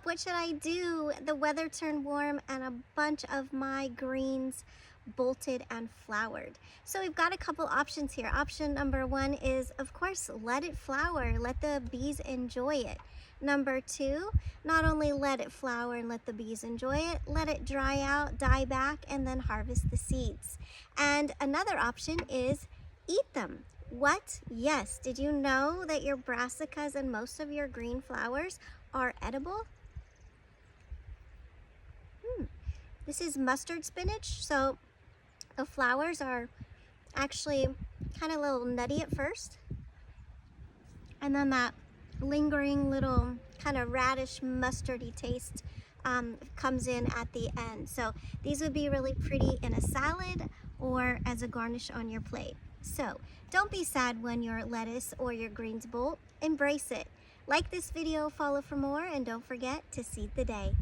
up? What should I do? The weather turned warm and a bunch of my greens bolted and flowered. So we've got a couple options here. Option number one is, of course, let it flower. Let the bees enjoy it. Number two, not only let it flower and let the bees enjoy it, let it dry out, die back, and then harvest the seeds. And another option is eat them. What? Yes. Did you know that your brassicas and most of your green flowers are edible? This is mustard spinach, so the flowers are actually kind of a little nutty at first, and then that lingering little kind of radish mustardy taste comes in at the end. So these would be really pretty in a salad or as a garnish on your plate. So don't be sad when your lettuce or your greens bolt. Embrace it. Like this video, follow for more, and don't forget to seed the day.